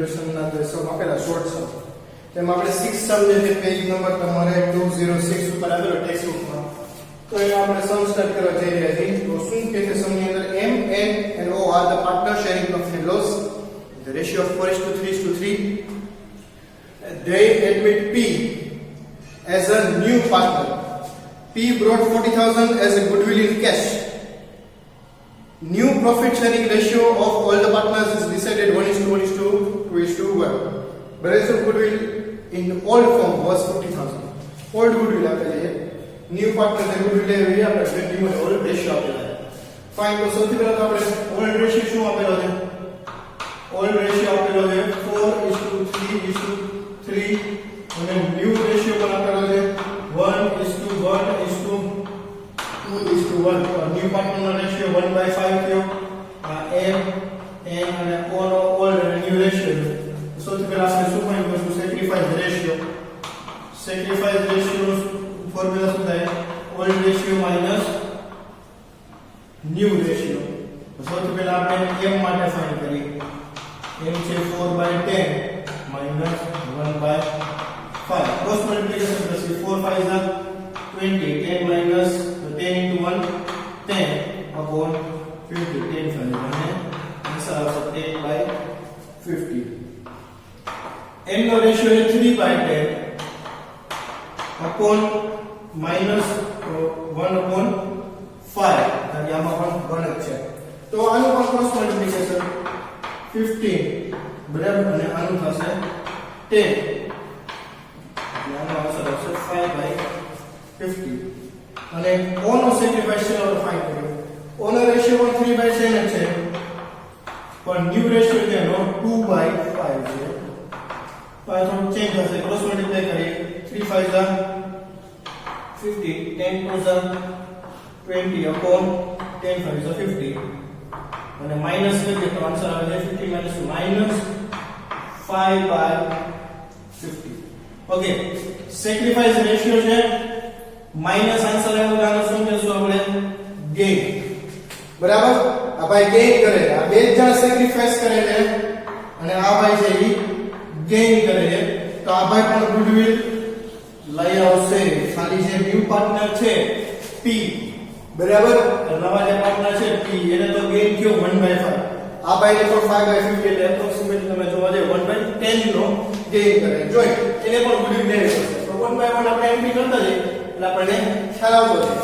મલ્ટિપ્લિકેશનના જે સમ આપેલા શોર્ટ સમ તેમાં આપણે 6 સમ જે છે પેજ નંબર તમારે 206 ઉપર આપેલો ટેક્સ્ટ બુકમાં તો એ આપણે સમ સ્ટાર્ટ કરવા જઈ રહ્યા છીએ તો શું કહે છે સમની અંદર m n and o are the partner sharing profit and loss the ratio of 4:3:3 they admit p as a new partner p brought 40,000 as a goodwill in cash. New profit sharing ratio of all the partners is decided 1:1:2:1. Balance of goodwill in old form was 40,000. Old goodwill આપેલી છે. New partner ને goodwill લેવી આપણે 20 માં old ratio આપેલા છે. Fine તો સૌથી પહેલા તો આપણે old ratio શું આપેલો છે? Old ratio આપેલો છે 4:3:3 અને new ratio પણ આપેલો છે 1:1:2:1. ન્યુ પાર્ટનરનો રેશિયો 1/5 થયો આ m n અને o નો ઓલ્ડ અને ન્યુ રેશિયો સૌથી પહેલા આપણે શું ફાઇન્ડ કરશું સેક્રિફાઈસ રેશિયો ફોર્મ્યુલા શું થાય old ratio minus new ratio સૌથી પહેલા આપણે m માટે ફાઇન્ડ કરીએ m છે 4/10 માઈનસ 1/5 ક્રોસ મલ્ટીપ્લિકેશન કરશે 4 5 20 10 minus 10 into 1 10 upon 50 10 5 અને આન્સર આવશે 10/50 n નો રેશિયો છે 3/10 upon minus 1/5 અને આમાં પણ 1 જ છે તો આનું પણ ક્રોસ મલ્ટીપ્લિકેશન 15 બરાબર અને આનું થશે 10 એટલે આનો આન્સર આવશે 5/50 અને o નો સેક્રિફાઈસ છે આપણે ફાઇન્ડ કર્યો o નો રેશિયો પણ 3/10 જ છે પણ ન્યુ રેશિયો છે એનો 2/5 છે તો આ થોડું ચેન્જ થશે ક્રોસ મલ્ટીપ્લાય કરીએ 3 5 50 10 20 upon 10 5 50 અને માઈનસ કરીએ તો આન્સર આવે છે 50 minus -5/50 ઓકે સેક્રિફાઈસ રેશિયો છે માઈનસ આન્સર આવ્યો તો આનો શું કહેશું આપણે ગેઇન બરાબર આ ભાઈ ગેઇન કરે આ બે જણા સેક્રિફાઈસ કરે છે અને આ ભાઈ છે ઈ ગેઇન કરે છે તો આ ભાઈ પણ ગુડવિલ લઈ આવશે ખાલી જે ન્યુ પાર્ટનર છે p બરાબર નવા જે પાર્ટનર છે p એને તો ગેઇન થયો 1/5 આ ભાઈને પણ 5/50 એટલે એપ્રોક્સિમેટલી તમે જોવા જાય 1/10 નો ગેઇન કરે જોઈ એને પણ ગુડવિલ લેવી પડશે તો 1/1 આપણે એન્ટ્રી કરતા જઈએ એટલે આપણને ખ્યાલ આવતો છે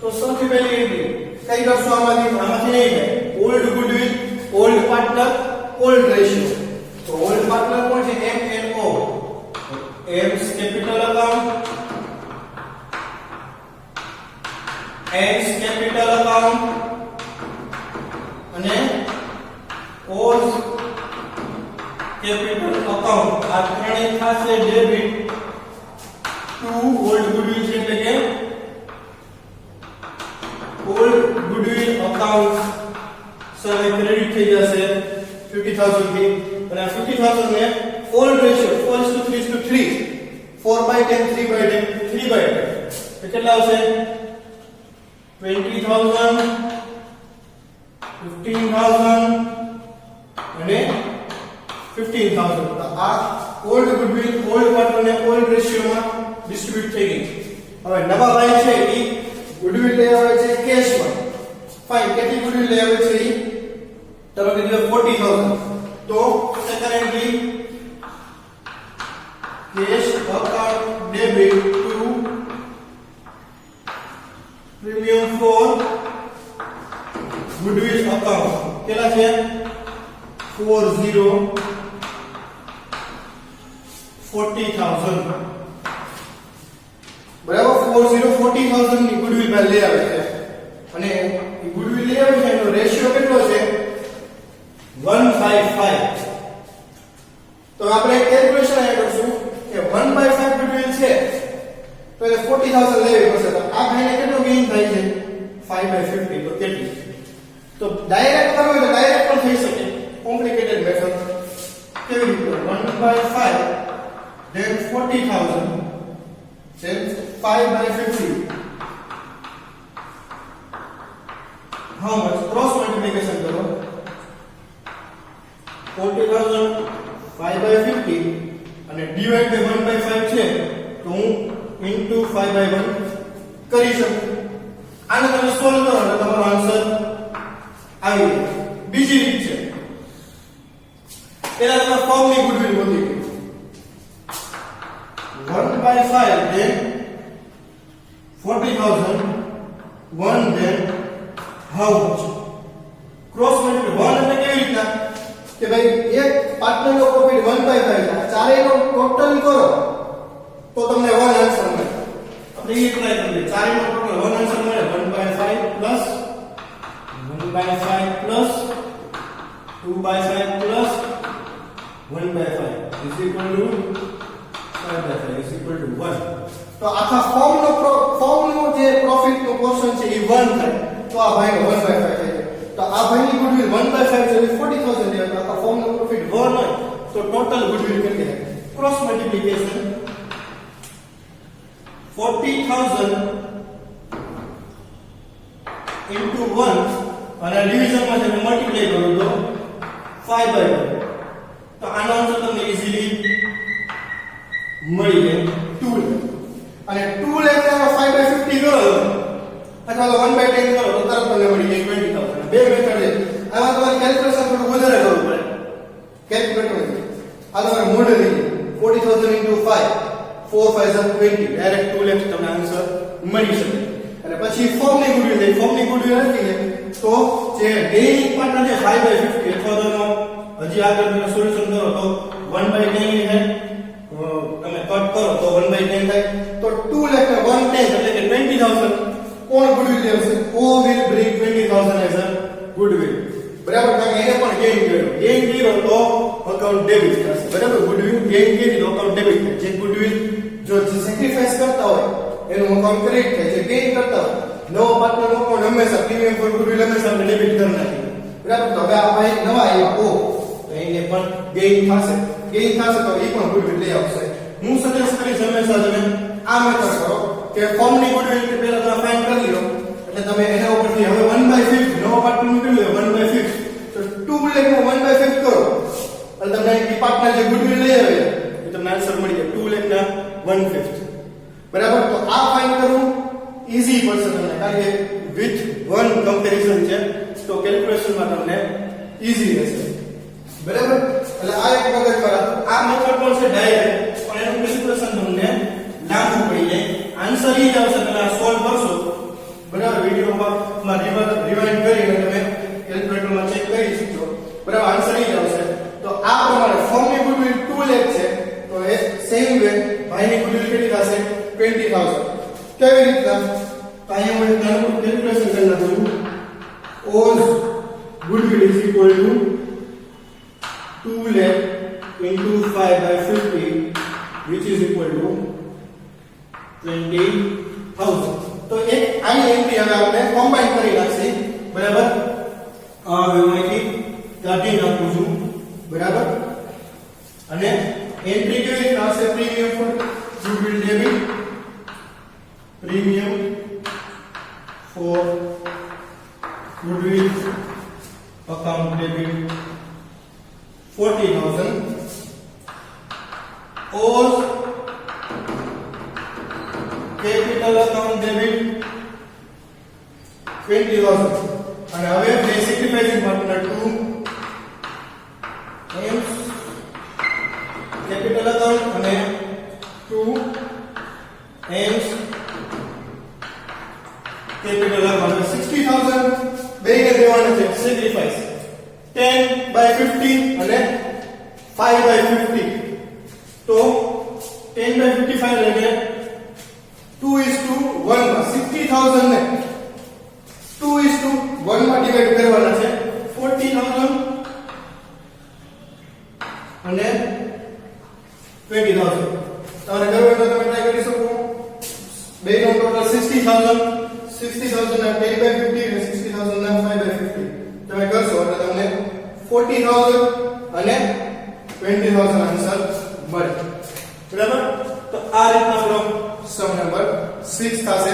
તો સૌથી પહેલી એન્ટ્રી કઈ કરશું આમાંથી નહીં થાય old goodwill old partner old ratio તો ઓલ્ડ પાર્ટનર કોણ છે m n o m capital account n capital account અને o કેપિટલ અકાઉન્ટ આ ત્રણેય થશે ડેબિટ ટુ ઓલ્ડ ગુડવિલ છે એટલે કે ઓલ્ડ ગુડવિલ અકાઉન્ટ સરે ક્રેડિટ થઈ જશે 50000 થી અને આ 50000 ને ઓલ્ડ રેશિયો 4:3:3 4/10 3/10 3/10 તો કેટલા આવશે 20000 15000 અને 15000 તો આ ઓલ્ડ ગુડવિલ ઓલ્ડ પાર્ટનર ને ઓલ્ડ રેશિયોમાં ડિસ્ટ્રીબ્યુટ થઈ ગઈ હવે નવા ભાઈ છે ઈ ગુડવિલ લઈ આવે છે કેશમાં ફાઇન કેટલી ગુડવિલ લઈ આવે છે ઈ તમે કીધું 40000 તો secondly cash account debit to premium for goodwill account કેટલા છે 40,000 બરાબર 40,000 ની ગુડવિલ માં લઈ આવે છે અને એ ગુડવિલ લઈ આવે છે એનો રેશિયો કેટલો છે 1/5 તો આપણે કેલ્ક્યુલેશન આ કરશું કે 1/5 ગુડવિલ છે તો એ 40,000 લેવી પડશે તો આ ભાઈને કેટલો ગેઇન થાય છે 5/50 તો કેટલી તો ડાયરેક્ટ કરવો હોય તો ડાયરેક્ટ પણ થઈ શકે કોમ્પ્લિકેટેડ મેથડ કેવી રીતે 1/5 then 40,000 then 5/50 how much cross multiplication કરો 40,000 5/50 અને ડિવાઈડ બાય 1/5 છે તો હું ઇન્ટુ 5/1 કરી શકું. આને તમે સોલ્વ કરો એટલે તમારો આન્સર આવી જાય. બીજી રીત છે, પેલા તમે ફોર્મની ગુડવિલ ગોતી લો. 1/5 then 40,000 1 then how much? Cross multiply 1 એટલે કેવી રીતના કે ભાઈ એક પાર્ટનરનો પ્રોફિટ 1/5 છે, ચારેયનો ટોટલ કરો તો તમને 1 આન્સર મળે. આપણે એ ટ્રાય કરીએ. ચારેયનો ટોટલ 1 આન્સર મળે. 1/5 plus 1/5 plus 2/5 plus 1/5 is equal to 5/5 is equal to 1. તો આખા ફોર્મનો જે પ્રોફિટનો પોર્શન છે એ 1 થાય તો આ ભાઈનો 1/5 થાય. તો આ ભાઈની ગુડવિલ 1/5 છે, 40,000 છે. તો આખા ફોર્મનો પ્રોફિટ 1 હોય તો ટોટલ ગુડવિલ કેટલી થાય? ક્રોસ મલ્ટીપ્લિકેશન 40,000 into 1 અને ડિવિઝનમાં તમે મલ્ટીપ્લાય કરો તો 5/1. તો આનો આન્સર તમને ઈઝીલી મળી જાય 2 લાખ. અને 2 લાખ તમે 5/50 કરો અથવા તો 1/10 કરો તો તરત તમને મળી જાય 20,000. બે મેથડ છે. આમાં તમારે કેલ્ક્યુલેશન થોડું વધારે કરવું પડે. કેલ્ક્યુલેટર આ તમારે મોડેલ 40,000 into 5 4 5 20 ડાયરેક્ટ 2 લાખ તમને આન્સર મળી શકે. અને પછી ફોર્મની ગુડવિલ છે. ફોર્મની ગુડવિલ નથી તો જે ડેઇંગ પાર્ટનર છે 5/50 અથવા તો હજી આગળ તમે સોલ્યુશન કરો તો 1/10 થાય. તમે કટ કરો તો 1/10 થાય. તો 2 લાખ ને 1/10 એટલે કે 20,000 કોણ ગુડવિલ લેશે? O will bring 20,000 as a goodwill. બરાબર. કારણ કે એને પણ ગેઇન કર્યો. ગેઇન કર્યો તો અકાઉન્ટ ડેબિટ થશે. બરાબર. ગુડવિલ ગેઇન કરી તો અકાઉન્ટ ડેબિટ થાય. જે ગુડવિલ જો સેક્રિફાઈસ કરતા હોય એનું અકાઉન્ટ ક્રેડિટ થાય. જે ગેઇન કરતા હોય નવો પાર્ટનરનો અકાઉન્ટ હંમેશા પ્રીમિયમ ફોર ગુડવિલ હંમેશા આપણે ડેબિટ કરી નાખીએ. બરાબર. તો હવે આ ભાઈ નવા આવ્યા ઓ તો એને પણ ગેઇન થશે. ગેઇન થશે તો એ પણ ગુડવિલ લઈ આવશે. હું સજેસ્ટ કરીશ હંમેશા તમે આ મેથડ કરો કે ફોર્મની ગુડવિલ કે પહેલા તમે ફાઇન્ડ કરી લો એટલે તમે એના ઉપરથી હવે 1/5 નવો પાર્ટનર નીકળી લો 1/5 તો 2 લાખ નો 1/5 કરો એટલે તમને એ પાર્ટનર જે ગુડવિલ લઈ આવે એ તમને આન્સર મળી જાય 2 લાખ ના 1/5. બરાબર. તો આ ફાઇન્ડ કરવું ઈઝી પડશે તમને કારણ કે વિથ વન કમ્પેરિઝન છે તો કેલ્ક્યુલેશનમાં તમને ઈઝી રહેશે. બરાબર. એટલે આ એક વખત કરો. આ મેથડ પણ છે ડાયરેક્ટ પણ એનું કેલ્ક્યુલેશન તમને લાંબુ પડી જાય. આન્સર ઈ જ આવશે તમે આ સોલ્વ કરશો. બરાબર. વિડિયોમાં રિવાઇન્ડ કરીને તમે કેલ્ક્યુલેટરમાં ચેક કરી શકશો. બરાબર. આન્સર ઈ જ આવશે. તો આ પ્રમાણે ફોર્મની ગુડવિલ 2 લાખ છે તો એ સેમ વે ભાઈની ગુડવિલ કેટલી થશે? 20,000. કેવી રીતના? તો અહીંયા હું એક નાનું કેલ્ક્યુલેશન કરી નાખું છું. All goodwill is equal to 2 lakh into 5/50 which is equal to 20,000. તો એક આની એન્ટ્રી હવે આપણે કમ્બાઈન કરી નાખીએ. બરાબર. હવે હું અહીંથી કાઢી નાખું છું. બરાબર. અને એન્ટ્રી કેવી રીતના હશે? Premium for goodwill debit premium for goodwill account debit 40,000 or capital account debit 20,000. અને હવે basic defining partner 2 M's capital account અને 2 એમ્સ કેપિટલ અકાઉન્ટ 60,000 બેને દેવાના છે સેક્રિફાઈસ 10/50 અને 5/50 તો 10/55 એટલે 2:1 માં 60,000 ને 2:1 માં ડિવાઈડ કરવાના છે 40,000 અને 20,000. તમારે કરવું હોય તો તમે ટ્રાય કરી શકો. બેનો ટોટલ 60,000 ના 10/50 અને 60,000 ના 5/50 તમે કરશો એટલે તમને 40,000 અને 20,000 આન્સર મળે. બરાબર. તો આ રીતના આપણો સમ નંબર 6 થશે.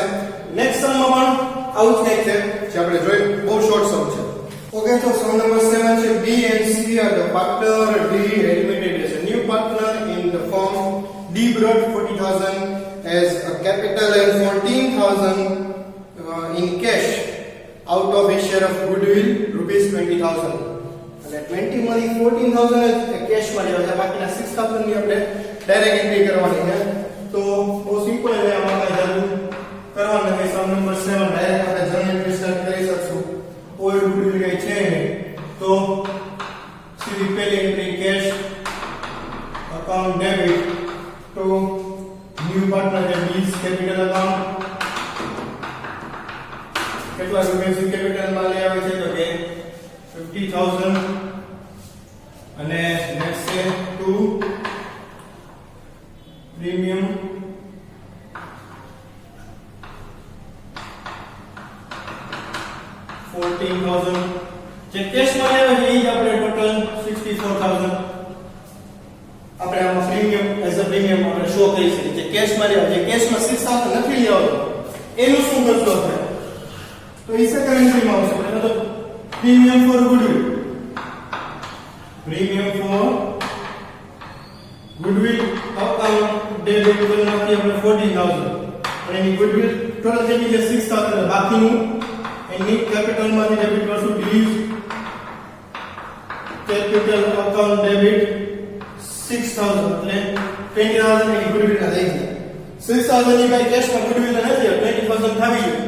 નેક્સ્ટ સમમાં પણ આવું જ કંઈક છે જે આપણે જોઈએ. બહુ શોર્ટ સમ છે. ઓકે. તો સમ નંબર 7 છે B and C are the partner deal limited છે. partner in the firm. D brought 40,000 as a capital and 14,000 in cash out of his share of goodwill rupees 20,000. અને 20 માંથી 14,000 કેશ માં લેવા છે, બાકીના 6,000 ની આપણે ડાયરેક્ટ એન્ટ્રી કરવાની છે. તો બહુ સિમ્પલ છે, આમાં કઈ જરૂર કરવાનું નથી. સમ નંબર 7 ડાયરેક્ટ આપણે જનરલ એન્ટ્રી સ્ટાર્ટ કરી શકશું. ઓલ્ડ ગુડવિલ કઈ છે નહીં, તો સીધી પહેલી entry cash account debit two new partner છે બીસ કેપિટલ અકાઉન્ટ. કેટલા રૂપિયા કેપિટલ માં લઈ આવે છે તો કે 50,000 અને નેક્સ્ટ છે ટુ પ્રીમિયમ $14,000 જે કેશ માં આવે છે એ જ આપણે ટોટલ 64,000 આપણે આમાં પ્રીમિયમ એઝ અ પ્રીમિયમ આપણે શો કરી શકીએ. જે કેશ માં આવે, જે કેશ માં 6,000 નથી લેવાનું એનું શું કરશું આપણે, તો એ સેકન્ડ એન્ટ્રીમાં આવશે. મતલબ premium for goodwill, premium for goodwill account debit કરવાથી આપણે 14,000 અને એની ગુડવિલ ટોટલ કેટલી છે 6,000, બાકીનું એની કેપિટલ માંથી ડેબિટ કરશું. ડીઝ કેપિટલ અકાઉન્ટ ડેબિટ 6,000 એટલે 20,000 એની ગુડવિલ ના થઈ ગયા. 6,000 ની ભાઈ કેશ માં ગુડવિલ નથી, 20,000 થાવી ગયું.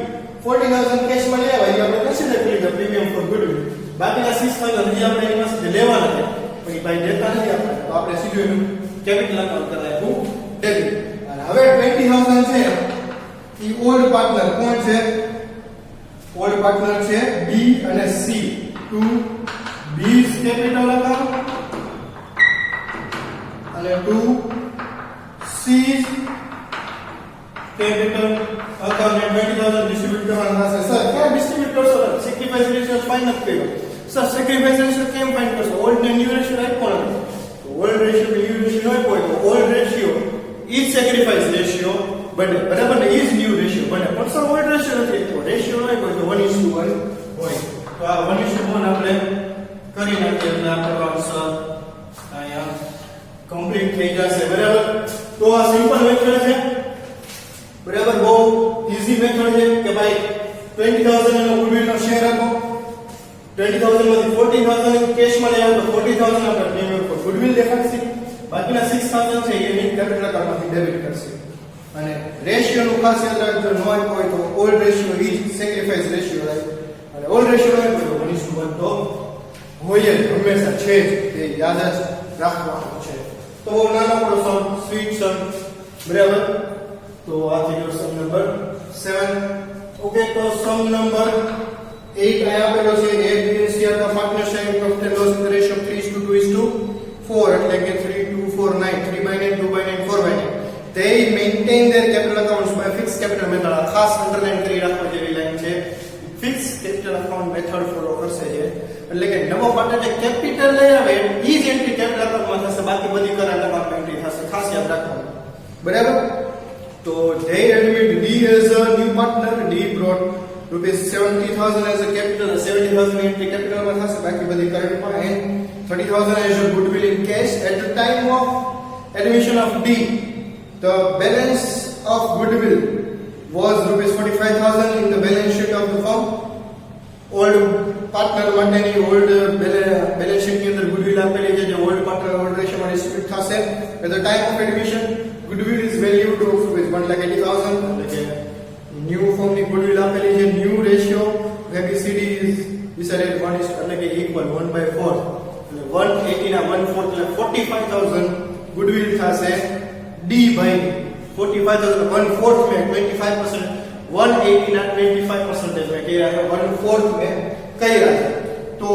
14,000 કેશ માં લેવા એ આપણે કન્સિડર કરી દે પ્રીમિયમ ફોર ગુડવિલ. બાકીના 6,000 જે આપણે એની પાસે લેવાના છે પણ એ ભાઈ દેતા નથી આપણે, તો આપણે સીધું એનું કેપિટલ અકાઉન્ટ કરાવ્યું ડેબિટ. અને હવે 20,000 છે એ ઓલ્ડ પાર્ટનર કોણ છે, ઓલ્ડ પાર્ટનર છે બી અને સી ટુ બીસ કેપિટલ અકાઉન્ટ અને ટુ સી કેપિટલ અકાઉન્ટ ને 20,000 ડિસ્ટ્રીબ્યુટ કરવાના થશે. સર ક્યાં ડિસ્ટ્રીબ્યુટ કરશો? સેક્રિફાઈસ રેશિયો ફાઇન નથી કર્યો. સર સેક્રિફાઈસ રેશિયો કેમ ફાઇન કરશો? ઓલ્ડ ને ન્યુ રેશિયો આપ્યો નથી. તો ઓલ્ડ રેશિયો ને ન્યુ રેશિયો આપ્યો હોય તો old ratio is sacrifice ratio બને, બરાબર ને, ઇઝ ન્યુ રેશિયો બને. પણ સર ઓલ્ડ રેશિયો નથી, તો રેશિયો ન હોય તો 1:1 હોય. તો આ 1:1 આપણે કરી નાખીએ એટલે આપણો આન્સર અહીંયા કમ્પ્લીટ થઈ જશે. બરાબર, તો આ સિમ્પલ મેથડ છે. બરાબર, બહુ ઈઝી મેથડ છે કે ભાઈ 20,000 એનો ગુડવિલ નો શેર આપો, 20,000 માંથી 14,000 કેશ માં લેવા તો 40,000 આપણે પ્રીમિયમ ફોર ગુડવિલ દેખાડશે, બાકીના 6,000 છે એની કેપિટલ અકાઉન્ટમાંથી ડેબિટ કરશે. અને રેશિયો નું ખાસ યાદ રાખજો, નો હોય તો old ratio is sacrifice ratio થાય અને ઓલ્ડ રેશિયો હોય તો 1:1 તો હોય જ, હંમેશા છે જ, તે યાદ જ રાખવાનું છે. તો નાનો મોટો સમ, સ્વીટ સમ. બરાબર, તો આ થઈ ગયો સમ નંબર 7. ઓકે, તો સમ નંબર 8 આયા આપેલો છે. A, B and C are the partner sharing profit and loss in the ratio of 3:2:4 એટલે કે 3:2:4:9, 3/9, 2/9, 4/9. They maintain their capital accounts by fixed capital method. ખાસ અંડરલાઈન કરી રાખવા જેવી લાઈન છે. Fixed capital account method follow કરશે છે, એટલે કે નવો પાર્ટનર જે કેપિટલ લઈ આવે ઈ જ એન્ટ્રી કેપિટલ અકાઉન્ટમાં થશે, બાકી બધી કરંટ અકાઉન્ટમાં એન્ટ્રી થશે. ખાસ યાદ રાખવાનું. બરાબર, તો they admit D as a new partner. D brought rupees 70,000 as a capital, 70,000 entry capital માં થશે, બાકી બધી કરંટ માં, and 30,000 as a goodwill in cash. At the time of admission of D, the balance of goodwill was rupees 45,000 in the balance sheet of the firm. Old partner માટેની old balance sheet ની અંદર goodwill આપેલી છે, જે old partner old ratio માં distribute થશે. At the time of admission, goodwill is valued of rupees 1,80,000. એટલે કે ન્યુ ફોર્મ ની ગુડવિલ આપેલી છે. New ratio ABCD is decided 1 એટલે કે equal 1/4 એટલે 180 ના 1/4 એટલે 45,000 ગુડવિલ થશે. D ભાઈ 45,000 1/4 में 25%, 180 ના 25% में क्या है 1/4 में કઈ રાખે. તો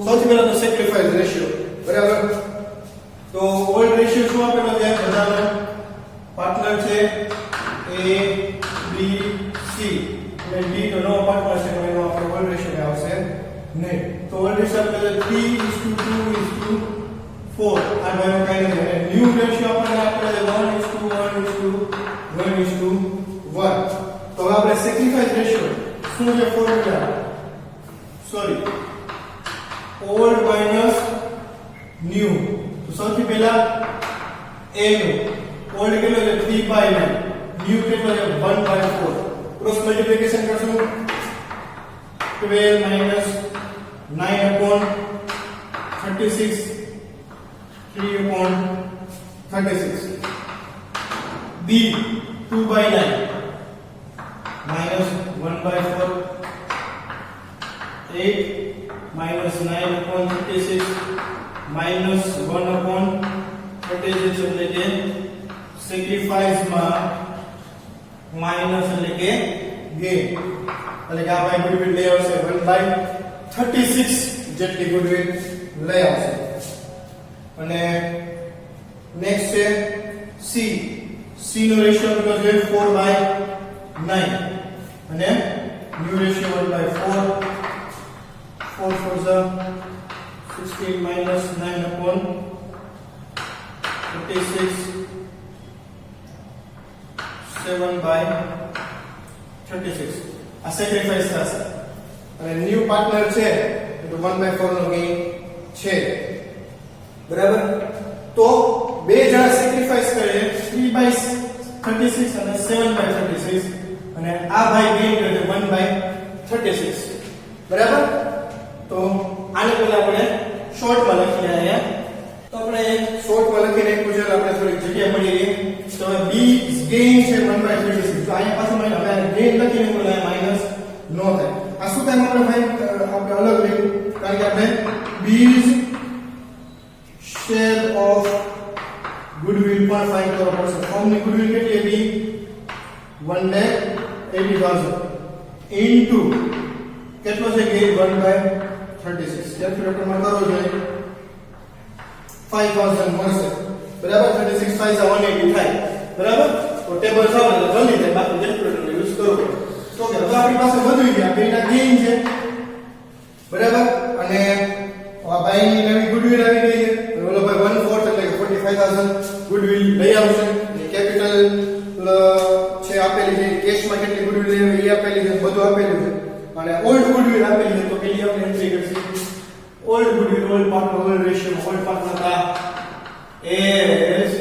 સૌથી પહેલા તો સેક્રિફાઈસ રેશિયો. બરાબર, તો ઓલ્ડ રેશિયો શું આપેલો છે? બધાનો પાર્ટનર છે A, B, C અને D તો નો પાર્ટનર છે, તો એનો આપણે ઓલ્ડ રેશિયો આવશે નહીં. તો ઓલ્ડ રેશિયો આપણે 3:2:4 આ ભાઈનો કઈ નથી. અને ન્યુ રેશિયો આપણને આપેલો છે 1:1:1. તો હવે આપણે સેક્રિફાઈસ રેશિયો શું છે formula? Sorry, old minus new. તો સૌથી પહેલા A નું ઓલ્ડ કેટલો છે 3/9, ન્યુ કેટલો છે 1/4. ક્રોસ મલ્ટીપ્લિકેશન કરશું 12 minus 9 upon 36, 3 upon 36. B 2/9 minus 1/4, 8 minus 9 upon 36 minus 1 upon 36 એટલે કે સેક્રિફાઈસ માં માઈનસ એટલે કે ગેઇન એટલે કે આ ભાઈ ગુડવિલ લઈ આવશે 1/36 જેટલી ગુડવિલ લઈ આવશે. અને નેક્સ્ટ છે C. C નો રેશિયો કેટલો છે 4/9 અને ન્યુ રેશિયો 1/4. 4 4 16 minus 9 upon 36, 7/36. આ સેક્રિફાઈસ થશે અને ન્યુ પાર્ટનર છે એટલે 1/4 નો ગેઇન છે. બરાબર. તો બે જણા સેક્રિફાઈસ કરે 3/36 અને 7/36 અને આ ભાઈ ગેઇન કરે 1/36. બરાબર. તો આને પહેલા આપણે શોર્ટમાં લખીએ અહીંયા. તો આપણે શોર્ટમાં લખીને એક પૂછેલ આપણે થોડી જગ્યા મળી રહી. તો B ગેઇન છે 1/36. તો અહીંયા પાછું મને હવે ગેઇન લખીને બોલાય માઈનસ નો થાય. આ શું થાય આપણે ભાઈ આપણે અલગ લખ્યું કારણ કે આપણે B's શેર ઓફ ગુડવિલ પણ ફાઇન્ડ કરવો પડશે. ફોર્મની ગુડવિલ કેટલી હતી 1,80,000 ઇન્ટુ કેટલો છે ગેઇન 1/36. કેલ્ક્યુલેટરમાં કરો જોઈએ 5000 મળશે. બરાબર. 36 5 180 થાય. બરાબર. તો ટેબલ સાવ એટલે જલ્દી થાય બાકી કેલ્ક્યુલેટર યુઝ કરવો પડે. તો કે હવે આપણી પાસે બધું ગયા બેના ગેઇન છે. બરાબર. અને આ ભાઈની નવી ગુડવિલ આવી ગઈ છે. ઓલો ભાઈ 1/4 એટલે કે 45000 ગુડવિલ લઈ આવશે. અને કેપિટલ છે આપેલી છે. કેશમાં કેટલી ગુડવિલ લઈ આવે એ આપેલી છે. બધું આપેલું છે. અને ઓલ્ડ ગુડવિલ આપેલી છે. તો પેલી આપણે એન્ટ્રી કરશું old goodwill old partner old ratio old partner કા is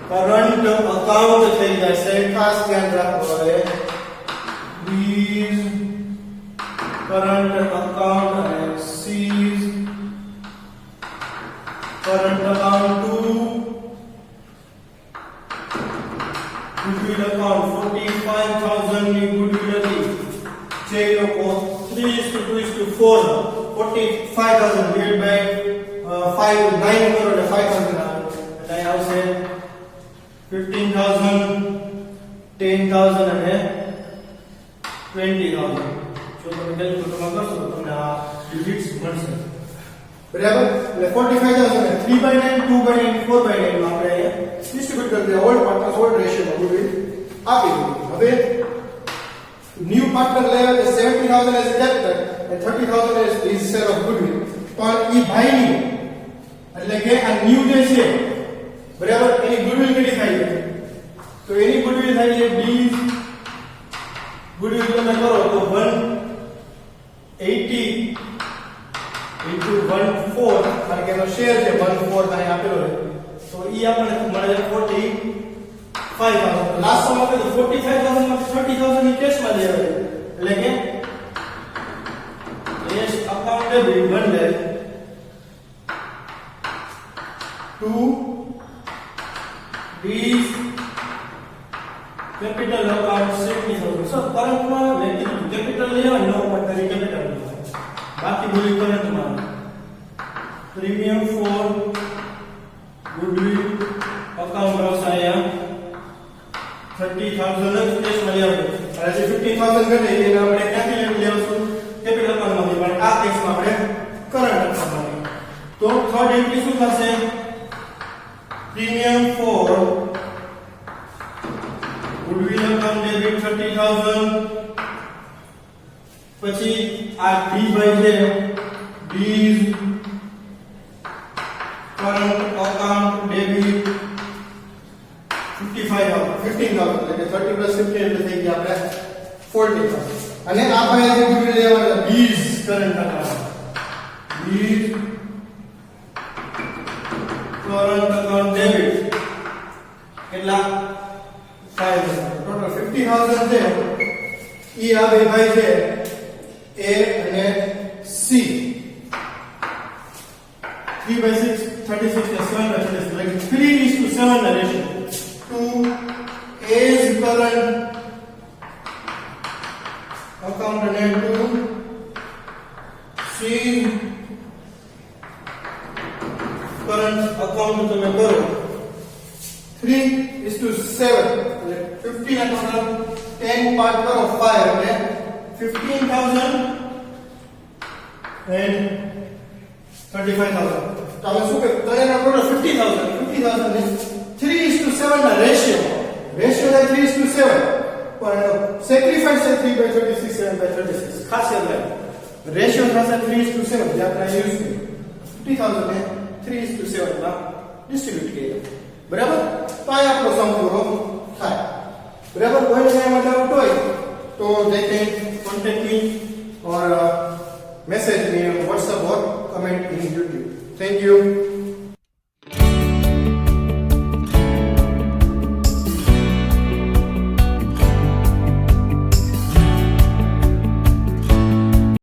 કરંટ અકાઉન્ટ થઈ જશે. ખાસ ધ્યાન રાખો હવે these current account and C's current account to goodwill account 45,000 ની goodwill હતી જે લોકો 3:2:4 45,000 divided by 5 9 કરો એટલે 5,000 આવે એટલે આવશે 15,000 10,000 અને 20,000. જો તમે કેલ્ક્યુલેટરમાં કરશો તો તમને આ ડિજિટ્સ મળશે. બરાબર. એટલે 45,000 ને 3/9 2/9 4/9 માં આપણે અહીંયા ડિસ્ટ્રીબ્યુટ કરી દે old partners old ratio goodwill આપી દીધું. હવે new partner level 70,000 as capital and 30,000 as his share of goodwill. પણ ઈ ભાઈની એટલે કે આ ન્યુ જે છે બરાબર એની ગુડવિલ કેટલી થાય છે તો એની ગુડવિલ થાય છે B ગુડવિલ તમે કરો તો 180 into 1/4 કારણ કે એનો શેર છે 1/4 અહીં આપેલો છે તો ઈ આપણને મળે 45,000. લાસ્ટ માં આપણે 45,000 માંથી 30,000 ની કેશમાં લઈ આવે એટલે કે cash account debit 1 lakh to these capital account 70,000. So current માં લેતી capital લેવા નો પડતા capital બાકી બોલી current માં premium for goodwill account આવશે અહીંયા 30,000 જ કેશ માં લેવા અને જે 15,000 ઘટે એને આપણે ક્યાંથી લેવશું કેપિટલ અકાઉન્ટમાંથી પણ આ કેસમાં આપણે કરંટ અકાઉન્ટમાંથી. તો થર્ડ એન્ટ્રી શું થશે premium for goodwill account debit 30,000 પછી આ ડી બાય છે ડીઝ કરંટ અકાઉન્ટ ડેબિટ 15,000 એટલે કે 30 + 15 એટલે થઈ ગયા આપણે 40,000 અને આ ભાઈ જે ગુડવિલ લેવાના bees current account bees current account debit કેટલા 5000 ટોટલ 50000 છે ઈ આ બે ભાઈ છે A અને C 3 by 6 36 ને 7 by 36 like 3:7 ના ratio to A's current account અને to C current account તમે કરો 3:7 એટલે 50 ના ટોટલ 10 પાર્ટ કરો 5 એટલે 15000 and 35000 તો હવે શું કે તનેના ટોટલ 50000 ને 3:7 ના રેશિયો છે 3:7 પણ સેક્રિફાઈસ છે 3/36 7/36 ખાસ યાદ રાખો રેશિયો થશે 3:7 જે આપણે યુઝ કર્યું 50000 ને 3:7 માં ડિસ્ટ્રીબ્યુટ કર્યા બરાબર તો આ આપણો સમ પૂરો થાય બરાબર કોઈને એમાં ડાઉટ હોય તો they can contact me or message me on WhatsApp or comment in YouTube. Thank you.